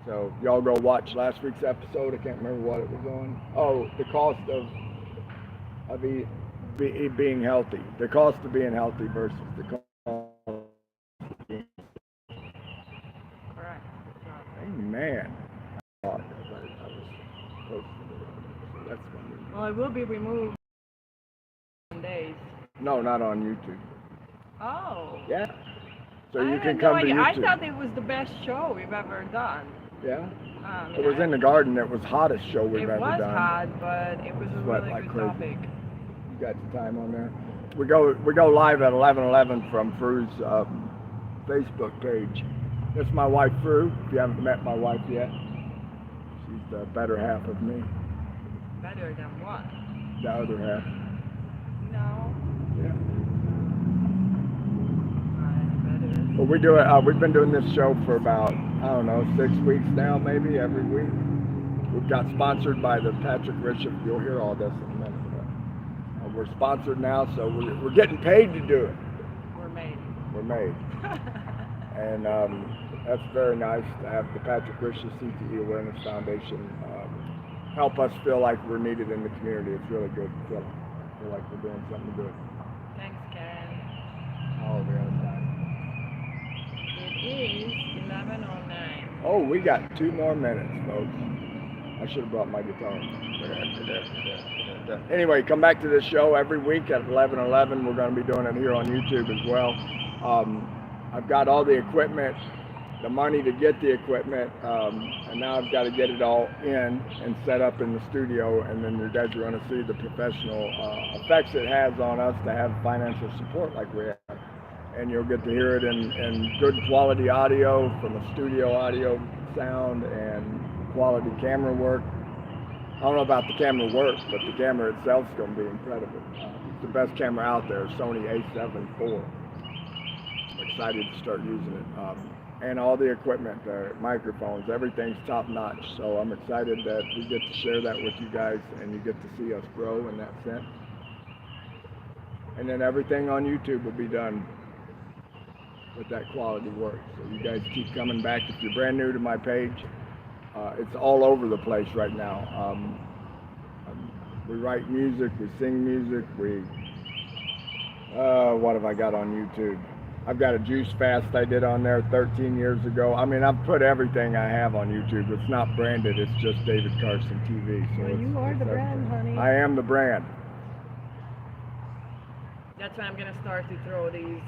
So y'all go watch last week's episode. I can't remember what it was on. Oh, the cost of being healthy. The cost of being healthy versus the cost of being. Correct. Amen. I was posting it. So that's going to be. Well, it will be removed in days. No, not on YouTube. Oh. Yeah. So I you can had come no to idea. YouTube. I thought it was the best show we've ever done. Yeah. It It was in the garden. It was hottest show we've ever done. It was hot, but it was a Sweat really like good crazy. topic. You got the time on there. We go live at 11:11 from Fru's Facebook page. This is my wife Fru. If you haven't met my wife yet, she's the better half of me. Better than what? The other half. No. Yeah. Better. But we do it. We've been doing this show for about 6 weeks now, maybe every week. We've got sponsored by the Patrick Bishop. You'll hear all this in a minute. But, we're sponsored now, so we're getting paid to do it. We're made. We're made. And that's very nice to have the Patrick Bishop CTE Awareness Foundation help us feel like we're needed in the community. It's really good to feel like we're doing something good. Thanks, Karen. Oh, the other time. It is 11:09. Oh, we got 2 more minutes, folks. I should have brought my guitar. Anyway, come back to this show every week at 11:11. We're going to be doing it here on YouTube as well. I've got all the equipment, the money to get the equipment, and now I've got to get it all in and set up in the studio, and then you guys are going to see the professional effects it has on us to have financial support like we have. And you'll get to hear it in good quality audio from a studio audio sound and quality camera work. I don't know about the camera work, but the camera itself is going to be incredible. It's the best camera out there, Sony A7 IV. I'm excited to start using it. And all the equipment, the microphones, everything's top notch. So I'm excited that we get to share that with you guys and you get to see us grow in that sense. And then everything on YouTube will be done with that quality work. So you guys keep coming back. If you're brand new to my page, it's all over the place right now. We write music, we sing music, what have I got on YouTube? I've got a juice fast I did on there 13 years ago. I mean, I've put everything I have on YouTube. It's not branded, it's just David Carson TV. So well, you are the brand, honey. I am the brand. That's why I'm going to start to throw these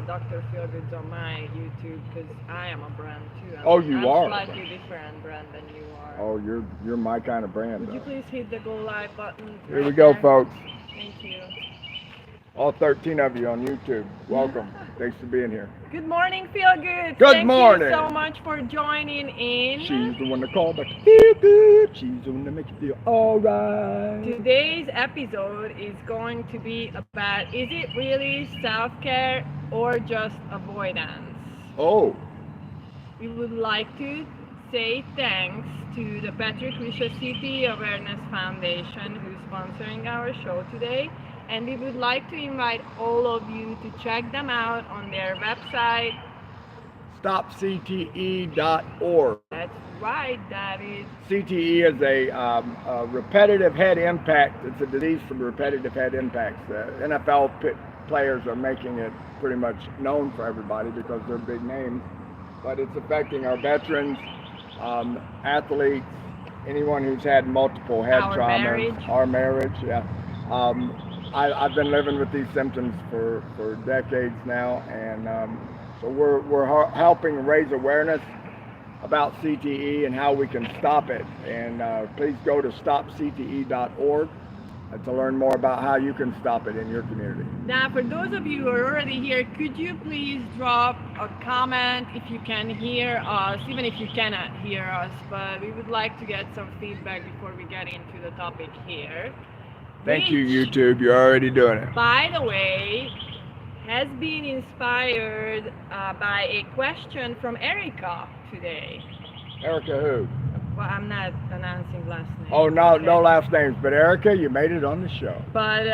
Dr. PhilGoods on my YouTube, because I am a brand too. You are? I'm a slightly different brand than you are. Oh, you're my kind of brand. Would you please hit the go live button? Here we go, folks. Thank you. All 13 of you on YouTube, welcome. Thanks for being here. Good morning, PhilGood. Good morning. Thank you so much for joining in. She's the one that called back to feel good. She's the one that makes you feel all right. Today's episode is going to be about, is it really self-care or just avoidance? Oh. We would like to say thanks to the Patrick Bishop CTE Awareness Foundation who's sponsoring our show today. And we would like to invite all of you to check them out on their website. StopCTE.org. That's right, that is. CTE is a repetitive head impact. It's a disease from repetitive head impacts. The NFL players are making it pretty much known for everybody because they're big names. But it's affecting our veterans, athletes, anyone who's had multiple head traumas. Our marriage, yeah. I've been living with these symptoms for decades now, and so we're helping raise awareness about CTE and how we can stop it. And please go to stopcte.org to learn more about how you can stop it in your community. Now, for those of you who are already here, could you please drop a comment if you can hear us, even if you cannot hear us, but we would like to get some feedback before we get into the topic here. Thank you, YouTube. You're already doing it. By the way, has been inspired by a question from Erica today. Erica who? Well, I'm not announcing last name. Oh, no, okay? no last names. But Erica, you made it on the show. But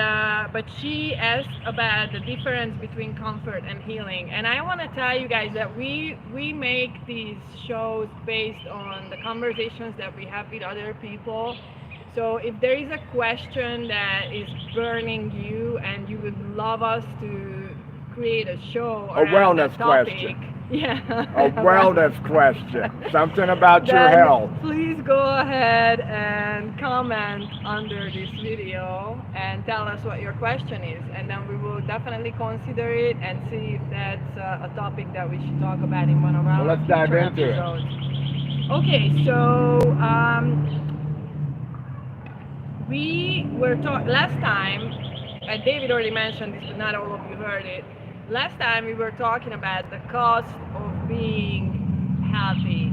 she asked about the difference between comfort and healing, and I want to tell you guys that we make these shows based on the conversations that we have with other people. So if there is a question that is burning you and you would love us to create a show A around wellness that topic, question. yeah, A wellness question. Something about your then health. please go ahead and comment under this video and tell us what your question is, and then we will definitely consider it and see if that's a topic that we should talk about in one of our Well, let's dive future into it. episodes. Okay, so we were last time, David already mentioned this, but not all of you heard it. Last time we were talking about the cost of being healthy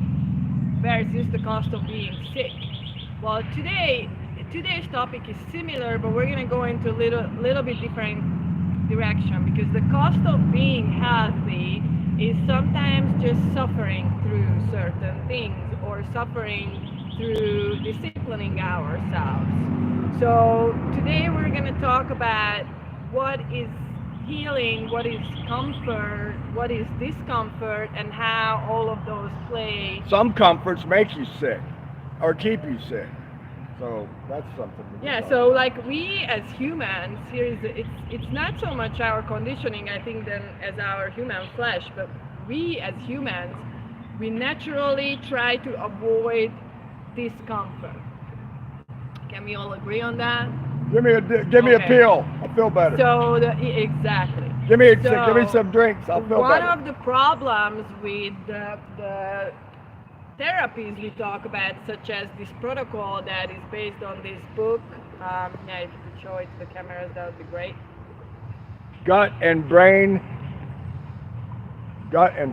versus the cost of being sick. Well, today's topic is similar, but we're going to go into a little bit different direction, because the cost of being healthy is sometimes just suffering through certain things or suffering through disciplining ourselves. So today we're going to talk about what is healing, what is comfort, what is discomfort, and how all of those play. Some comforts make you sick or keep you sick. So that's something. Yeah, so like we as humans, it's not so much our conditioning, I think, than as our human flesh, but we as humans, we naturally try to avoid discomfort. Can we all agree on that? Give me a pill. I feel better. So exactly. Give me some drinks. I'll feel better. One of the problems with the therapies we talk about, such as this protocol that is based on this book. Yeah, if you could show it to the cameras, that would be great. Gut and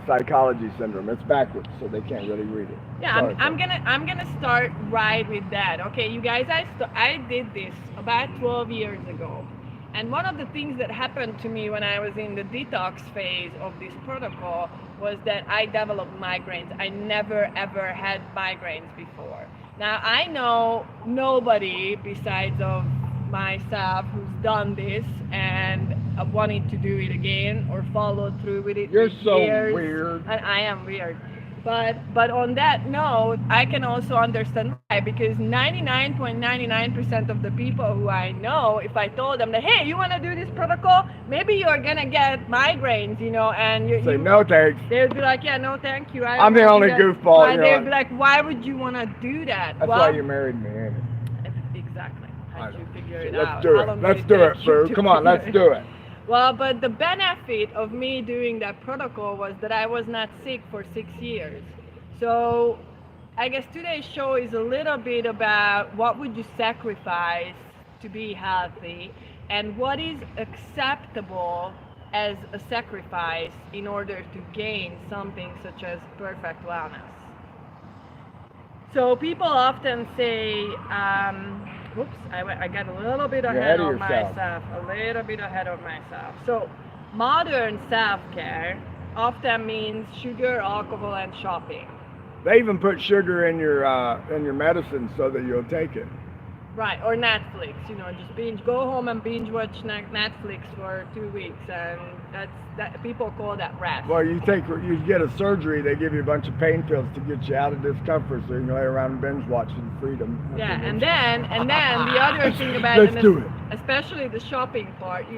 psychology syndrome. It's backwards, so they can't really read it. Yeah, I'm gonna start right with that. Okay, you guys, I did this about 12 years ago, and one of the things that happened to me when I was in the detox phase of this protocol was that I developed migraines. I never ever had migraines before. Now I know nobody besides of myself who's done this and wanted to do it again or followed through with it. You're so years. weird. And I am weird. But on that note, I can also understand why, because 99.99% of the people who I know, if I told them that, hey, you want to do this protocol, maybe you're gonna get migraines, and say no thanks. They would be like, yeah, no, thank you. I'm the only goofball. They would be like, why would you want to do that? That's why you married me, ain't it? Exactly. How'd you figure it Let's out? do it. Let's do it, Boo. Come on, let's do it. Well, but the benefit of me doing that protocol was that I was not sick for 6 years. So I guess today's show is a little bit about what would you sacrifice to be healthy, and what is acceptable as a sacrifice in order to gain something such as perfect wellness. So people often say, whoops, I got a little bit ahead of myself. So modern self-care often means sugar, alcohol, and shopping. They even put sugar in your medicine so that you'll take it. Right, or Netflix, just go home and binge watch Netflix for 2 weeks, and that people call that rest. Well, you get a surgery, they give you a bunch of pain pills to get you out of discomfort so you can lay around and binge watch in freedom. Yeah, and then the other thing about it, especially the shopping part,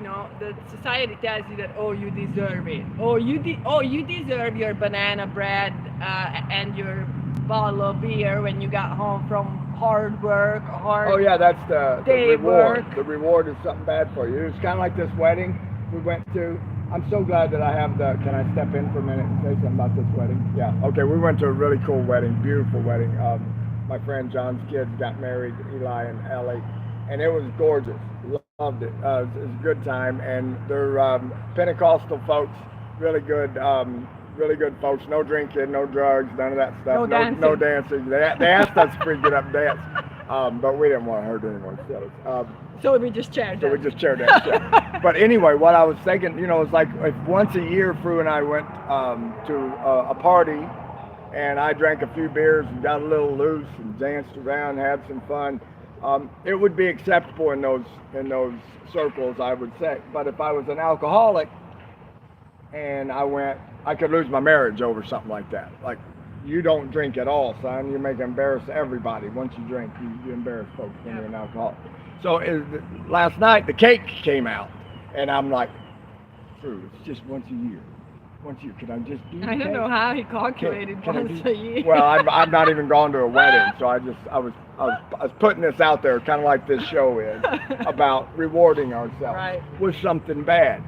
the society tells you that, oh, you deserve it. You deserve your banana bread and your bottle of beer when you got home from hard work, Oh yeah, that's the reward. Work. The reward is something bad for you. It's kind of like this wedding we went to. I'm so glad that I have can I step in for a minute and say something about this wedding? Yeah. Okay, we went to a really cool wedding, beautiful wedding. My friend John's kids got married, Eli and Ellie, and it was gorgeous. Loved it. It was a good time, and they're Pentecostal folks, really good folks. No drinking, no drugs, none of that stuff. No dancing. They asked us if we'd get up and dance, but we didn't want to hurt anyone's feelings. So we just chaired that. But anyway, what I was thinking, it's like if once a year, Fru and I went to a party, and I drank a few beers and got a little loose and danced around, had some fun, it would be acceptable in those circles, I would say. But if I was an alcoholic and I could lose my marriage over something like that. Like, you don't drink at all, son. You make embarrass everybody. Once you drink, you embarrass folks when you're an alcoholic. So last night the cake came out, and I'm like, dude, it's just once a year. Once a year, can I just do the I don't cake? know how he calculated once a year. Well, I've not even gone to a wedding, so I was putting this out there, kind of like this show is, about rewarding ourselves with something bad.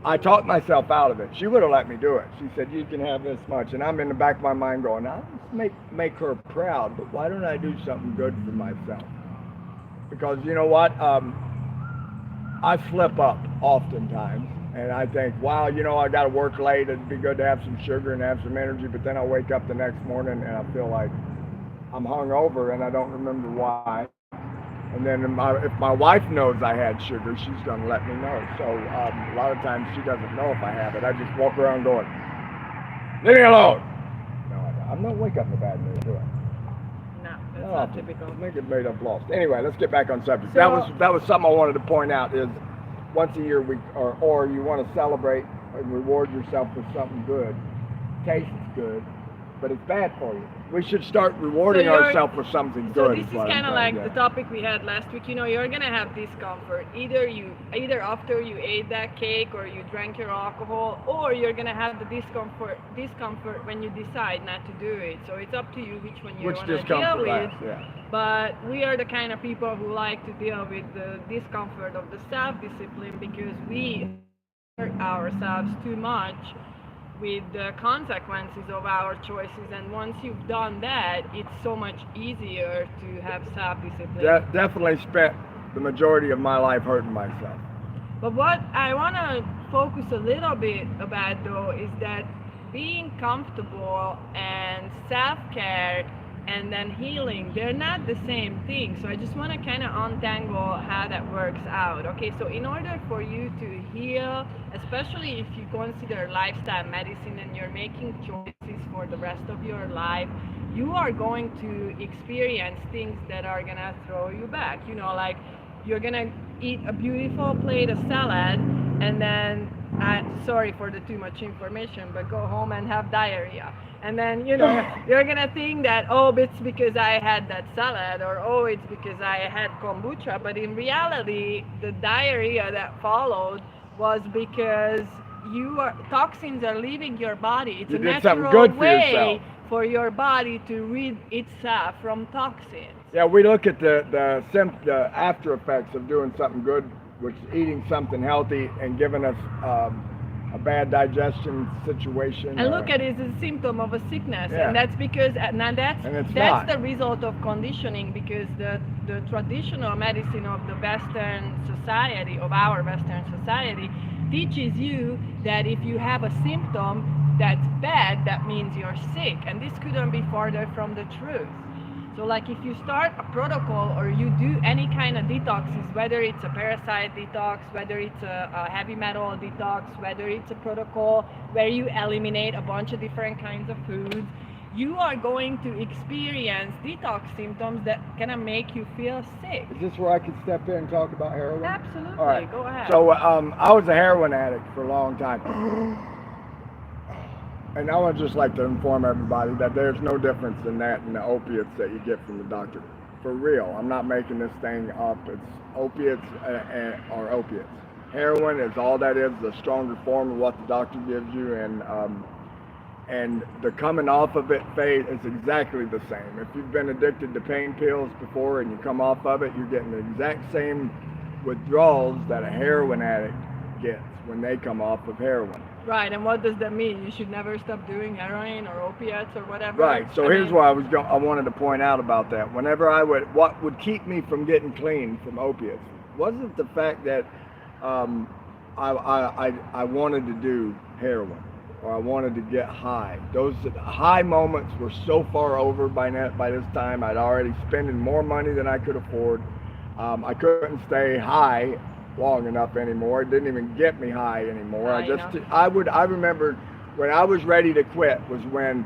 I talked myself out of it. She would have let me do it. She said, you can have this much. And I'm in the back of my mind going, I'll just make her proud, but why don't I do something good for myself? Because you know what? I slip up oftentimes. And I think, wow, I got to work late. It'd be good to have some sugar and have some energy. But then I wake up the next morning and I feel like I'm hungover and I don't remember why. And then if my wife knows I had sugar, she's going to let me know. So a lot of times she doesn't know if I have it. I just walk around going, leave me alone. No, I'm not wake up in a bad mood, do I? No, that's not typical. I think it made up lost. Anyway, let's get back on subject. So, that was something I wanted to point out is once a year or you want to celebrate and reward yourself with something good. Tastes good, but it's bad for you. We should start rewarding ourselves with something good. So this is kind of like the topic we had last week. You're gonna have discomfort. Either after you ate that cake or you drank your alcohol, or you're gonna have the discomfort when you decide not to do it. So it's up to you which one you want to deal with. But we are the kind of people who like to deal with the discomfort of the self-discipline because we hurt ourselves too much with the consequences of our choices, and once you've done that, it's so much easier to have self-discipline. Definitely spent the majority of my life hurting myself. But what I want to focus a little bit about though is that being comfortable and self-care and then healing, they're not the same thing. So I just want to kind of untangle how that works out. Okay, so in order for you to heal, especially if you consider lifestyle medicine and you're making choices for the rest of your life, you are going to experience things that are gonna throw you back. Like you're gonna eat a beautiful plate of salad and then, sorry for the too much information, but go home and have diarrhea. And then, you're gonna think that, oh, it's because I had that salad, or oh, it's because I had kombucha. But in reality, the diarrhea that followed was because toxins are leaving your body. It's a natural way for your body to rid itself from toxins. Yeah, we look at the after effects of doing something good, which is eating something healthy and giving us a bad digestion situation. And look at it as a symptom of a sickness, yeah. And that's because that's the result of conditioning, because the traditional medicine of the Western society, of our Western society, teaches you that if you have a symptom that's bad, that means you're sick, and this couldn't be farther from the truth. So like if you start a protocol or you do any kind of detoxes, whether it's a parasite detox, whether it's a heavy metal detox, whether it's a protocol where you eliminate a bunch of different kinds of foods, you are going to experience detox symptoms that gonna make you feel sick. Is this where I can step in and talk about heroin? Absolutely. All right. Go ahead. So I was a heroin addict for a long time. And I would just like to inform everybody that there's no difference in that and the opiates that you get from the doctor. For real, I'm not making this thing up. It's opiates or opiates. Heroin is all that is, the stronger form of what the doctor gives you, and the coming off of it phase is exactly the same. If you've been addicted to pain pills before and you come off of it, you're getting the exact same withdrawals that a heroin addict gets when they come off of heroin. Right, and what does that mean? You should never stop doing heroin or opiates or whatever? Right, so here's what I wanted to point out about that. Whenever what would keep me from getting clean from opiates wasn't the fact that I wanted to do heroin or I wanted to get high. Those high moments were so far over by this time. I'd already spending more money than I could afford. I couldn't stay high long enough anymore. It didn't even get me high anymore. I remember when I was ready to quit was when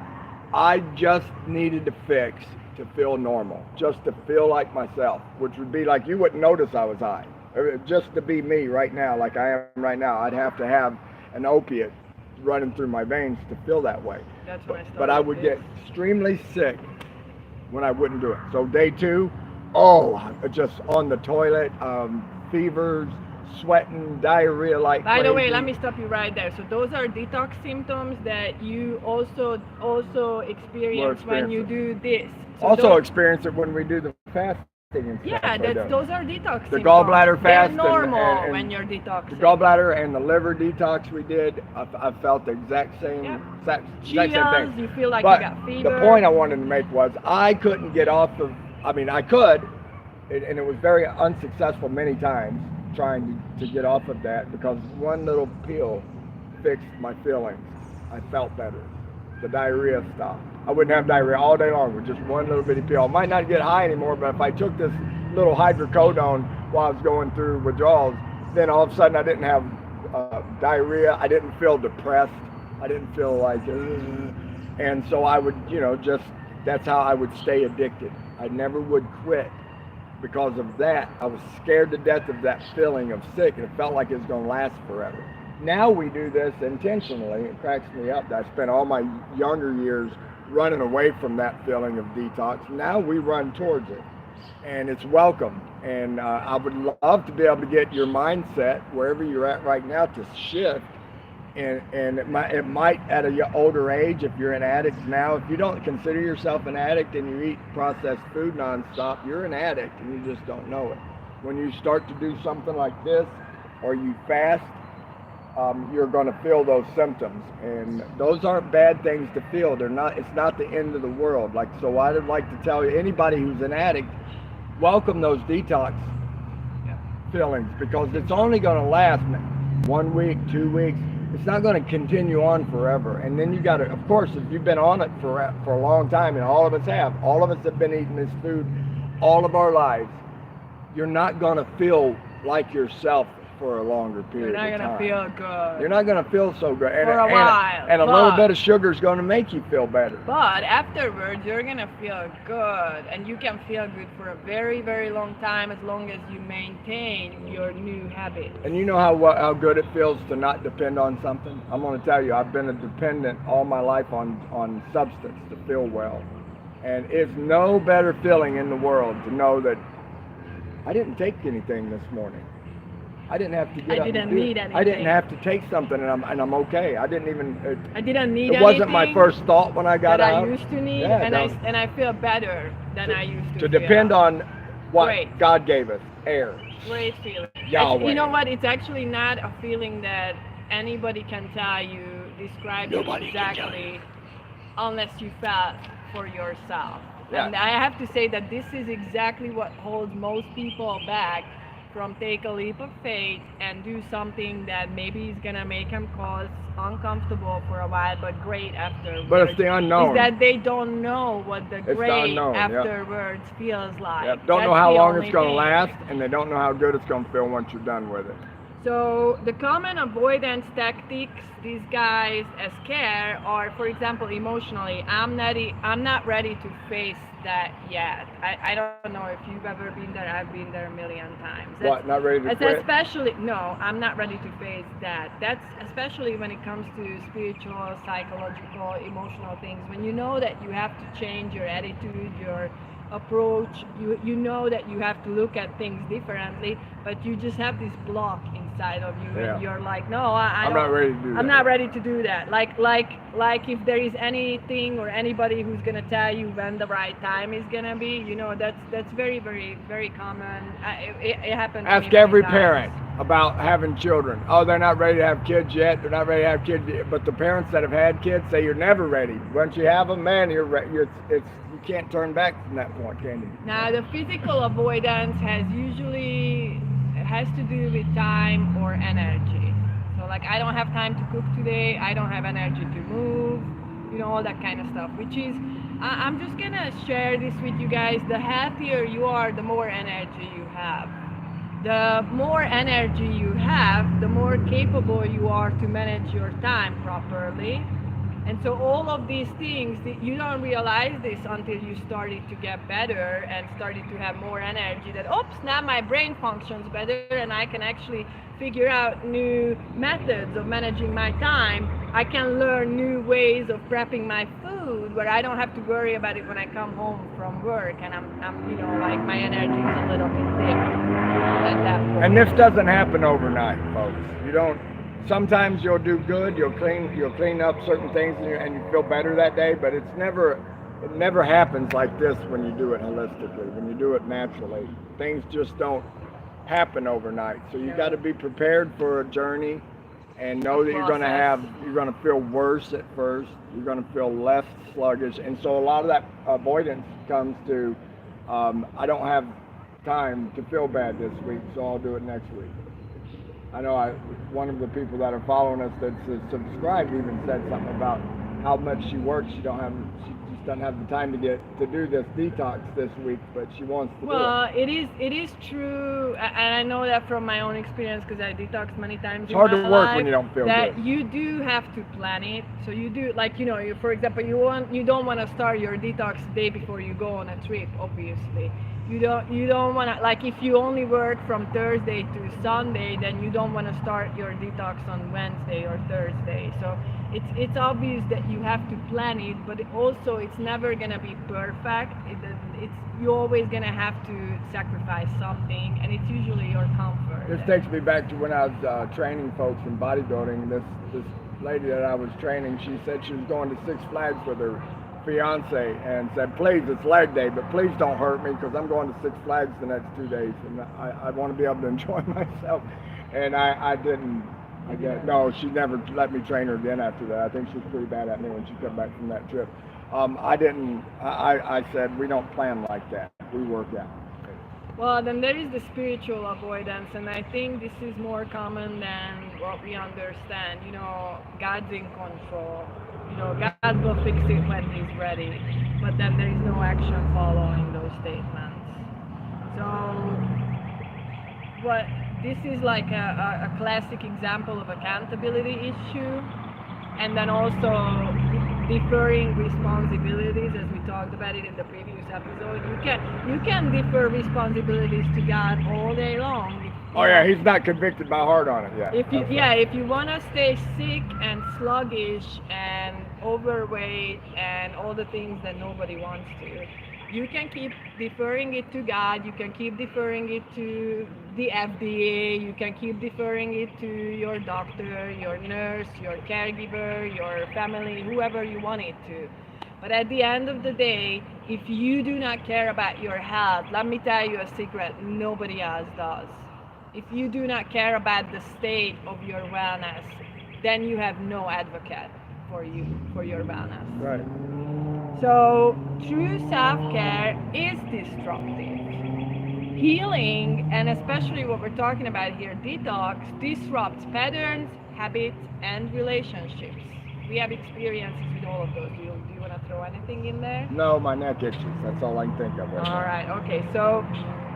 I just needed to fix to feel normal, just to feel like myself, which would be like you wouldn't notice I was high. Just to be me right now, like I am right now, I'd have to have an opiate running through my veins to feel that way. That's when I started. But I would get extremely sick when I wouldn't do it. So day 2, just on the toilet, fevers, sweating, diarrhea like By the way, crazy. let me stop you right there. So those are detox symptoms that you also experience when you do this. So also experience it when we do the fasting and stuff. Yeah, those are detox the symptoms. gallbladder fast. They're normal and when you're detoxing. The gallbladder and the liver detox we did, I felt the exact same, exact same thing. You feel like but you got fever. The point I wanted to make was I couldn't get off of, I could, and it was very unsuccessful many times trying to get off of that, because one little pill fixed my feelings. I felt better. The diarrhea stopped. I wouldn't have diarrhea all day long with just one little bitty pill. I might not get high anymore, but if I took this little hydrocodone while I was going through withdrawals, then all of a sudden I didn't have diarrhea. I didn't feel depressed. I didn't feel like, and so I would, that's how I would stay addicted. I never would quit. Because of that, I was scared to death of that feeling of sick, and it felt like it was going to last forever. Now we do this intentionally. It cracks me up that I spent all my younger years running away from that feeling of detox. Now we run towards it, and it's welcome. And I would love to be able to get your mindset, wherever you're at right now, to shift. And it might at an older age, if you're an addict now, if you don't consider yourself an addict and you eat processed food nonstop, you're an addict and you just don't know it. When you start to do something like this, or you fast, you're going to feel those symptoms, and those aren't bad things to feel. They're not. It's not the end of the world. So I would like to tell you, anybody who's an addict, welcome those detox feelings, because it's only going to last 1 week, 2 weeks. It's not going to continue on forever. And then you got to, of course, if you've been on it for a long time, and all of us have been eating this food all of our lives, you're not going to feel like yourself for a longer period of time. You're not going to feel good. You're not going to feel so good. For a while. And a little bit of sugar is going to make you feel better. But afterwards, you're going to feel good. And you can feel good for a very, very long time, as long as you maintain your new habits. And you know how good it feels to not depend on something? I'm going to tell you, I've been a dependent all my life on substance to feel well. And it's no better feeling in the world to know that I didn't take anything this morning. I didn't have to get up. I didn't need anything. I didn't have to take something, and I'm okay. I didn't need anything. It wasn't my first thought when I got out. That I used to need, and I feel better than I used to. To depend on what God gave us, air. Great feeling. Yahweh. You know what? It's actually not a feeling that anybody can tell you, describe it exactly, unless you felt for yourself. Yeah. And I have to say that this is exactly what holds most people back from take a leap of faith and do something that maybe is gonna make them cause uncomfortable for a while, but great afterwards. But it's the unknown. Is that they don't know what the great afterwards feels like. Yep. Don't know how long it's gonna last, and they don't know how good it's gonna feel once you're done with it. So the common avoidance tactics these guys as care are, for example, emotionally, I'm not ready to face that yet. I don't know if you've ever been there. I've been there a million times. What, not ready to quit? No, I'm not ready to face that. That's especially when it comes to spiritual, psychological, emotional things. When you know that you have to change your attitude, your approach, you know that you have to look at things differently, but you just have this block inside of you, and you're like, no, I'm not ready to do that. I'm not ready to do that. Like if there is anything or anybody who's gonna tell you when the right time is gonna be, that's very, very, very common. It happens. Ask every parent about having children. Oh, they're not ready to have kids yet. They're not ready to have kids yet. But the parents that have had kids say you're never ready. Once you have them, man, you can't turn back from that point, can you? Now, the physical avoidance has to do with time or energy. So, like, I don't have time to cook today. I don't have energy to move. All that kind of stuff. Which is, I'm just gonna share this with you guys. The happier you are, the more energy you have. The more energy you have, the more capable you are to manage your time properly. And so all of these things, you don't realize this until you started to get better and started to have more energy, that, oops, now my brain functions better and I can actually figure out new methods of managing my time. I can learn new ways of prepping my food where I don't have to worry about it when I come home from work and I'm like my energy is a little bit dimmed at that point. And this doesn't happen overnight, folks. You don't. Sometimes you'll do good. You'll clean up certain things, and you feel better that day. But it never happens like this when you do it holistically. When you do it naturally, things just don't happen overnight. So you got to be prepared for a journey, and know that you're going to feel worse at first. You're going to feel less sluggish, and so a lot of that avoidance comes to, I don't have time to feel bad this week, so I'll do it next week. I know one of the people that are following us that's subscribed even said something about how much she works. She just doesn't have the time to do this detox this week, but she wants to do it. Well, it is true, and I know that from my own experience because I detoxed many times. It's hard to work life, when you don't feel that good. You do have to plan it. So you do, like, for example, you don't want to start your detox the day before you go on a trip, obviously. You don't want to, like, if you only work from Thursday to Sunday, then you don't want to start your detox on Wednesday or Thursday. So it's obvious that you have to plan it, but also it's never gonna be perfect. You're always gonna have to sacrifice something, and it's usually your comfort. This takes me back to when I was training folks in bodybuilding. This lady that I was training, she said she was going to Six Flags with her fiance and said, please, it's leg day, but please don't hurt me because I'm going to Six Flags the next 2 days and I want to be able to enjoy myself. And I didn't. No, she never let me train her again after that. I think she was pretty bad at me when she came back from that trip. I said, we don't plan like that. We work out. Well, then there is the spiritual avoidance, and I think this is more common than what we understand. God's in control. God will fix it when He's ready, but then there is no action following those statements. So, this is like a classic example of accountability issue, and then also deferring responsibilities, as we talked about it in the previous episode. You can defer responsibilities to God all day long. Oh yeah, He's not convicted by heart on it yet. If you want to stay sick and sluggish and overweight and all the things that nobody wants to, you can keep deferring it to God. You can keep deferring it to the FDA. You can keep deferring it to your doctor, your nurse, your caregiver, your family, whoever you want it to. But at the end of the day, if you do not care about your health, let me tell you a secret, nobody else does. If you do not care about the state of your wellness, then you have no advocate for your wellness. Right. So true self-care is disruptive. Healing, and especially what we're talking about here, detox, disrupts patterns, habits, and relationships. We have experiences with all of those. Do you want to throw anything in there? No, my neck itches. That's all I can think of. All right. Okay. So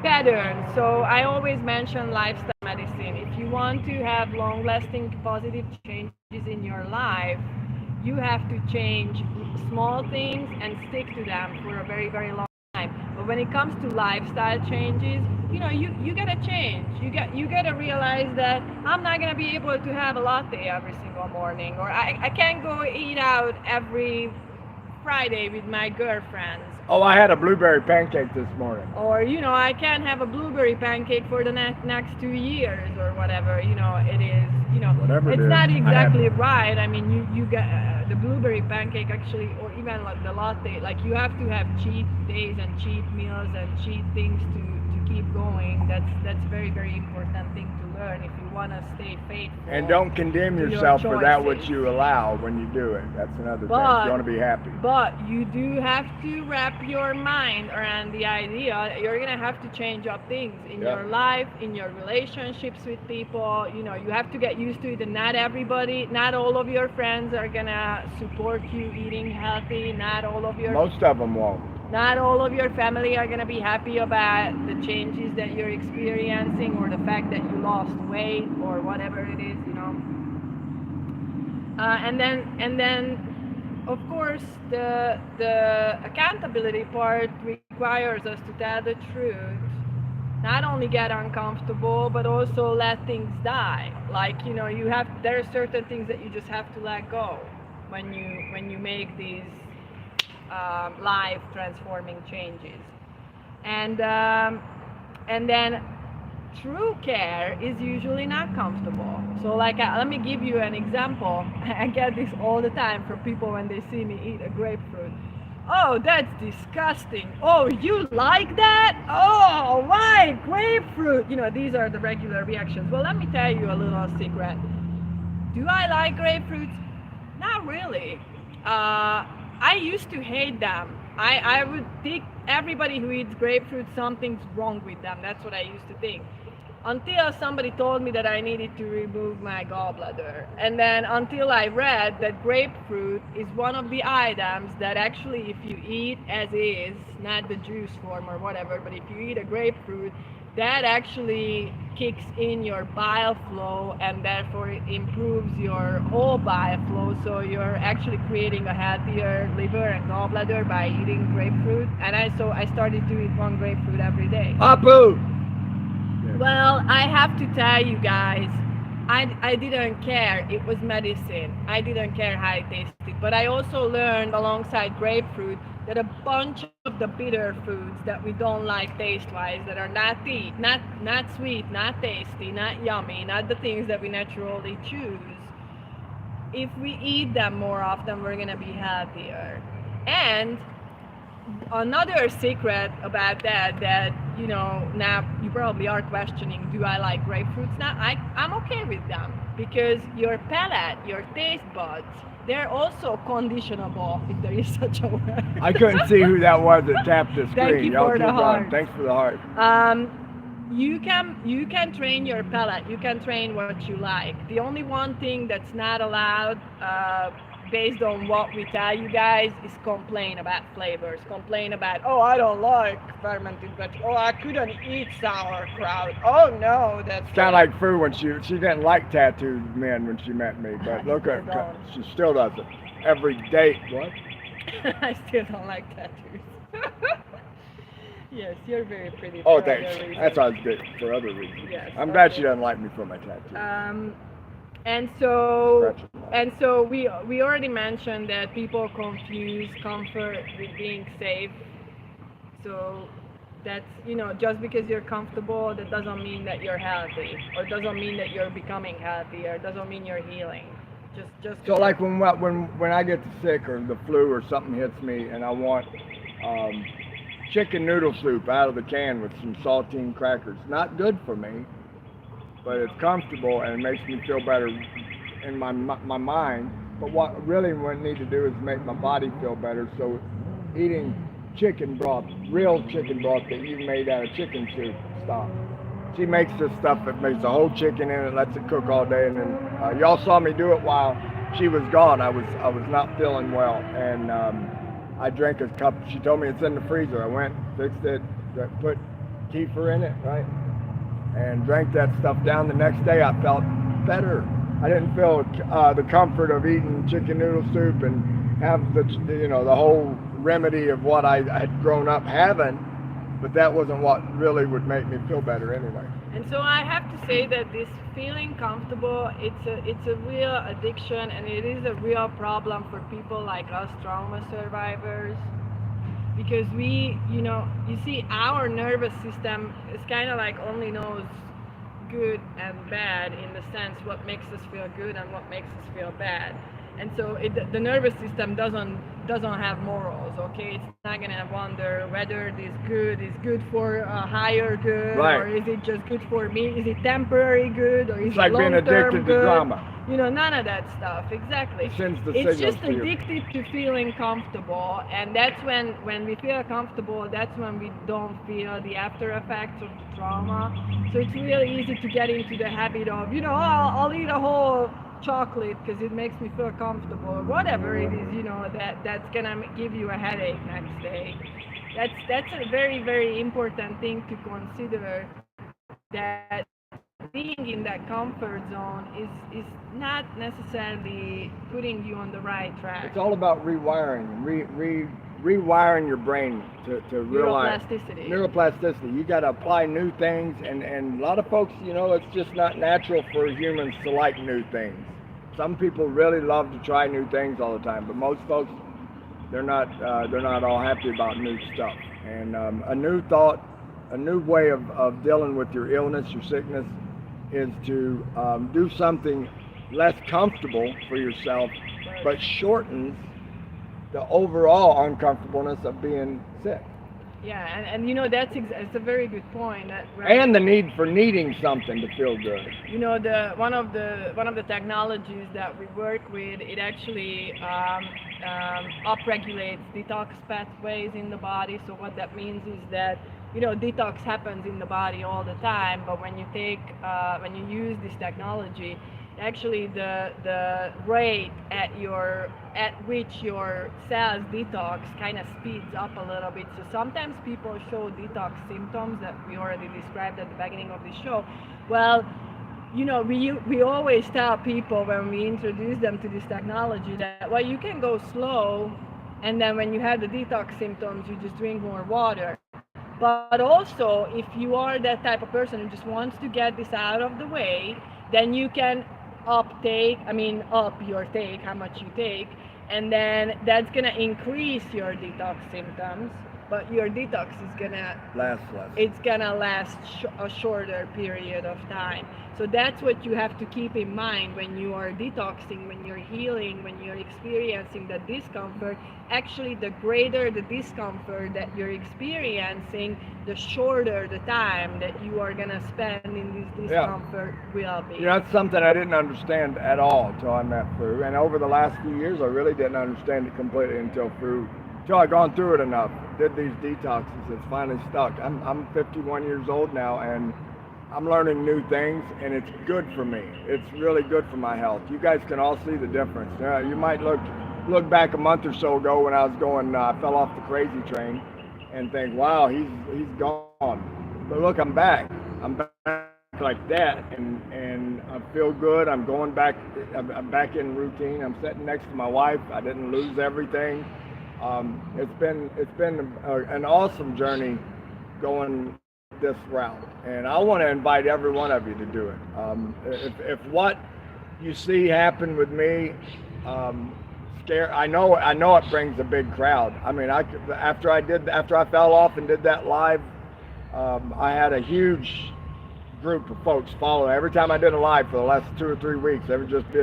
patterns. So I always mention lifestyle medicine. If you want to have long-lasting positive changes in your life, you have to change small things and stick to them for a very, very long time. But when it comes to lifestyle changes, you gotta change. You gotta realize that I'm not gonna be able to have a latte every single morning, or I can't go eat out every Friday with my girlfriends. Oh, I had a blueberry pancake this morning. Or I can't have a blueberry pancake for the next 2 years or whatever. It is. Whatever it's it is, not exactly right. I mean, you got the blueberry pancake actually, or even like the latte. Like you have to have cheat days and cheat meals and cheat things to keep going. That's very, very important thing to learn if you want to stay faithful. And don't condemn yourself for that which you allow when you do it. That's another thing. You want to be happy. But you do have to wrap your mind around the idea that you're going to have to change up things in your life, in your relationships with people. You have to get used to it, and not all of your friends are going to support you eating healthy. Most of them won't. Not all of your family are going to be happy about the changes that you're experiencing, or the fact that you lost weight, or whatever it is, And then of course, the accountability part requires us to tell the truth, not only get uncomfortable, but also let things die. Like, you have, there are certain things that you just have to let go when you make these life transforming changes. And um, and then true care is usually not comfortable. So, like, let me give you an example. I get this all the time from people when they see me eat a grapefruit. Oh, that's disgusting. Oh, you like that? Oh, why grapefruit? These are the regular reactions. Well, let me tell you a little secret. Do I like grapefruits? Not really. I used to hate them. I would think everybody who eats grapefruit, something's wrong with them. That's what I used to think. Until somebody told me that I needed to remove my gallbladder. And then until I read that grapefruit is one of the items that actually, if you eat as is, not the juice form or whatever, but if you eat a grapefruit, that actually kicks in your bile flow and therefore it improves your whole bile flow. So you're actually creating a healthier liver and gallbladder by eating grapefruit. And I started to eat one grapefruit every day. Apu! Well, I have to tell you guys, I didn't care. It was medicine. I didn't care how it tasted. But I also learned alongside grapefruit that a bunch of the bitter foods that we don't like taste-wise, that are not sweet, not tasty, not yummy, not the things that we naturally choose, if we eat them more often, we're gonna be healthier. And another secret about that now you probably are questioning, do I like grapefruits now? I'm okay with them because your palate, your taste buds, they're also conditionable, if there is such a word. I couldn't see who that was that tapped the screen. Thank you Y'all for keep the going. heart. Thanks for the heart. You can train your palate. You can train what you like. The only one thing that's not allowed, based on what we tell you guys, is complain about flavors. Complain about, oh, I don't like fermented vegetables. Oh, I couldn't eat sauerkraut. Oh no, that's It's kind of like Fu when she didn't like tattooed men when she met me, but look I at still don't. she still doesn't. Every date, what? I still don't like tattoos. Yes, you're very pretty. Oh, for other thanks. reasons. That's why I was good for other reasons. Yes, I'm glad okay. she doesn't like me for my tattoo. And so Scratch 'em. and so we already mentioned that people confuse comfort with being safe. So that's, just because you're comfortable, that doesn't mean that you're healthy, or doesn't mean that you're becoming healthy, or doesn't mean you're healing. Just So like when I get sick or the flu or something hits me and I want um, chicken noodle soup out of the can with some saltine crackers, not good for me, but it's comfortable and it makes me feel better in my mind. But what really what I need to do is make my body feel better. So eating chicken broth, real chicken broth that you made out of chicken soup, stop. She makes this stuff that makes the whole chicken in it, lets it cook all day, and then y'all saw me do it while she was gone. I was not feeling well, and I drank a cup. She told me it's in the freezer. I went, fixed it, put kefir in it, right, and drank that stuff down. The next day, I felt better. I didn't feel the comfort of eating chicken noodle soup and have the whole remedy of what I had grown up having. But that wasn't what really would make me feel better anyway. And so I have to say that this feeling comfortable, it's a real addiction, and it is a real problem for people like us trauma survivors, because you see, our nervous system is kind of like only knows good and bad, in the sense what makes us feel good and what makes us feel bad. And so the nervous system doesn't have morals. Okay, it's not gonna wonder whether this good is good for a higher good, Right. or is it just good for me? Is it temporary good, or is It's it like being long-term addicted to good? drama. None of that stuff. Exactly. It sends the It's signals just to you. addicted to feeling comfortable, and that's when we feel comfortable. That's when we don't feel the after effects of the trauma. So it's really easy to get into the habit of, I'll eat a whole chocolate because it makes me feel comfortable, or whatever it is, that's gonna give you a headache next day. That's a very, very important thing to consider, that being in that comfort zone is not necessarily putting you on the right track. It's all about rewiring, rewiring your brain to realize neuroplasticity. You got to apply new things, and a lot of folks, you know, it's just not natural for humans to like new things. Some people really love to try new things all the time, but most folks, they're not all happy about new stuff. And a new thought, a new way of dealing with your illness, your sickness, is to do something less comfortable for yourself, but shortens the overall uncomfortableness of being sick. Yeah, and you know it's a very good point. And the need for needing something to feel good. You know, one of the technologies that we work with, it actually upregulates detox pathways in the body. So what that means is that, you know, detox happens in the body all the time, but when you use this technology, actually the rate at which your cells detox kind of speeds up a little bit. So sometimes people show detox symptoms that we already described at the beginning of the show. Well, you know, we always tell people when we introduce them to this technology that, well, you can go slow, and then when you have the detox symptoms, you just drink more water. But also, if you are that type of person who just wants to get this out of the way, then you can up your take, how much you take, and then that's gonna increase your detox symptoms, but your detox is gonna last less. It's gonna last a shorter period of time. So that's what you have to keep in mind when you are detoxing, when you're healing, when you're experiencing the discomfort. Actually, the greater the discomfort that you're experiencing, the shorter the time that you are gonna spend in this discomfort will be. You know, that's something I didn't understand at all until I met Fru. And over the last few years, I really didn't understand it completely until I'd gone through it enough, did these detoxes, it's finally stuck. I'm 51 years old now, and I'm learning new things, and it's good for me. It's really good for my health. You guys can all see the difference. You might look back a month or so ago when I was I fell off the crazy train, and think, wow, he's gone. But look, I'm back. I'm back like that, and I feel good. I'm going back. I'm back in routine. I'm sitting next to my wife. I didn't lose everything. It's been an awesome journey going this route, and I want to invite every one of you to do it. If what you see happen with me, I know it brings a big crowd. I mean, after I fell off and did that live, I had a huge group of folks follow. Every time I did a live for the last 2 or 3 weeks, there would just be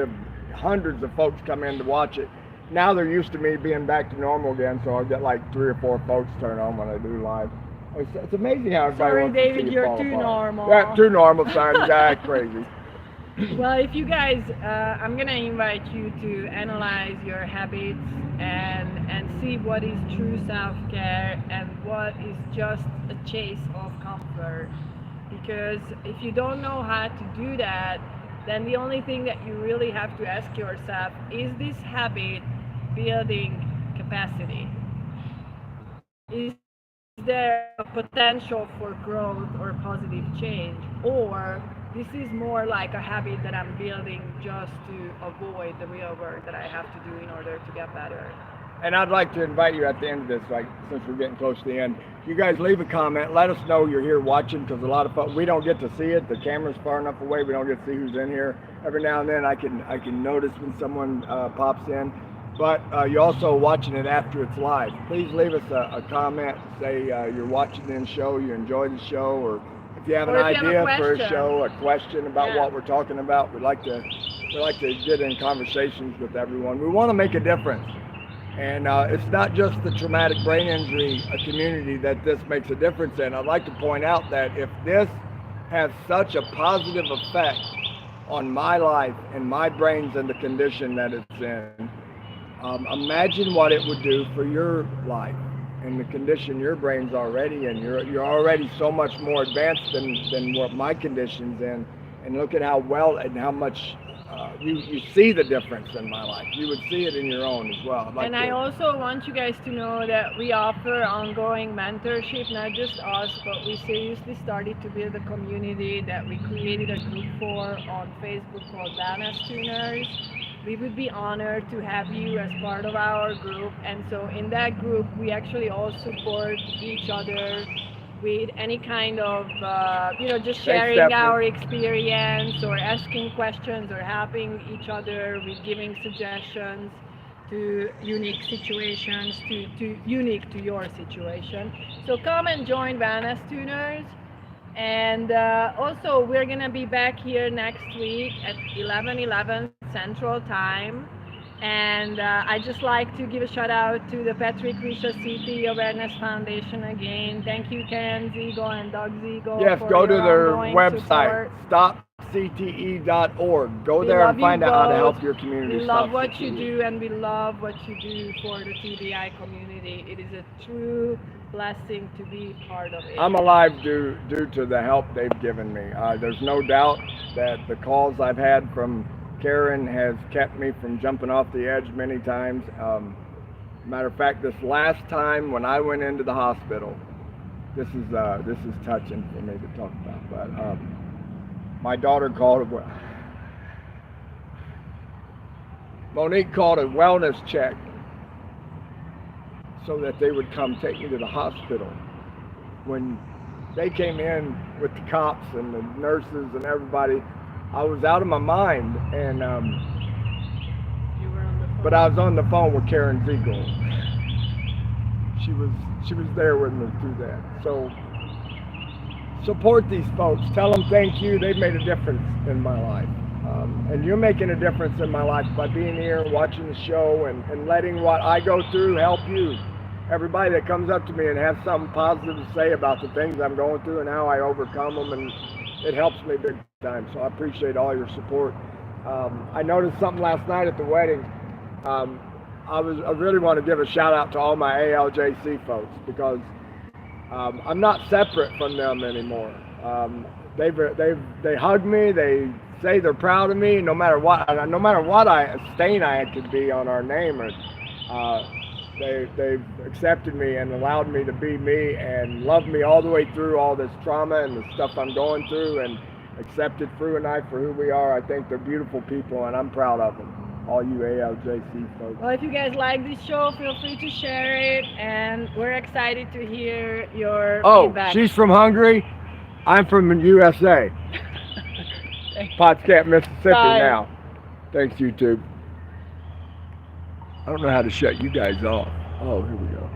hundreds of folks come in to watch it. Now they're used to me being back to normal again, so I get like 3 or 4 folks turn on when I do live. It's amazing how everybody Sorry, wants David, to see you're it fall too apart. normal. Yeah, too normal, sorry, you guys crazy. Well, if you guys, I'm gonna invite you to analyze your habits and see what is true self-care and what is just a chase of comfort. Because if you don't know how to do that, then the only thing that you really have to ask yourself, is this habit building capacity? Is there a potential for growth or positive change? Or this is more like a habit that I'm building just to avoid the real work that I have to do in order to get better? And I'd like to invite you at the end of this, like, since we're getting close to the end, you guys leave a comment. Let us know you're here watching, because a lot of folks, we don't get to see it. The camera's far enough away. We don't get to see who's in here. Every now and then I can notice when someone pops in. But you're also watching it after it's live. Please leave us a comment. Say you're watching the show, you enjoy the show, or if you have an idea for a show, a question about what we're talking about. We like to get in conversations with everyone. We want to make a difference. And it's not just the traumatic brain injury community that this makes a difference in. I'd like to point out that if this has such a positive effect on my life and my brains and the condition that it's in, imagine what it would do for your life and the condition your brain's already in. You're already so much more advanced than what my condition's in. And look at how well and how much you see the difference in my life. You would see it in your own as well. I'd like And I to. also want you guys to know that we offer ongoing mentorship, not just us, but we seriously started to build a community that we created a group for on Facebook called Wellness Tuners. We would be honored to have you as part of our group. And so in that group, we actually all support each other with any kind of, just Thanks, sharing Stephanie. our experience or asking questions or helping each other with giving suggestions to unique situations, to unique to your situation. So come and join Wellness Tuners. And also, we're gonna be back here next week at 11:11 Central Time. And I just like to give a shout out to the Patrick Risha City Awareness Foundation again. Thank you, Karen Ziegel and Doug Ziegel, Yes, for go to your their ongoing website, support. stopcte.org. Go We there love and you find out how to both. help your community We stop love what you CTE. do, and we love what you do for the TBI community. It is a true blessing to be part of it. I'm alive due to the help they've given me. There's no doubt that the calls I've had from Karen has kept me from jumping off the edge many times. Matter of fact, this last time when I went into the hospital, this is touching for me to talk about. But my daughter called Monique called a wellness check so that they would come take me to the hospital. When they came in with the cops and the nurses and everybody, I was out of my mind, and You were on the phone. but I was on the phone with Karen Ziegel. She was there with me through that. So support these folks. Tell them thank you. They've made a difference in my life. And you're making a difference in my life by being here, watching the show, and letting what I go through help you. Everybody that comes up to me and has something positive to say about the things I'm going through and how I overcome them, and it helps me big time. So I appreciate all your support. I noticed something last night at the wedding. I really want to give a shout out to all my ALJC folks, because I'm not separate from them anymore. They hug me. They say they're proud of me, no matter what stain I could be on our name. They've accepted me and allowed me to be me and loved me all the way through all this trauma and the stuff I'm going through, and accepted Fru and I for who we are. I think they're beautiful people, and I'm proud of them. All you ALJC folks. Well, if you guys like this show, feel free to share it, and we're excited to hear your feedback. She's from Hungary. I'm from USA. Potsdam, Mississippi. Bye. Now. Thanks, YouTube. I don't know how to shut you guys off. Oh, here we go.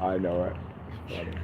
I know it. It's funny.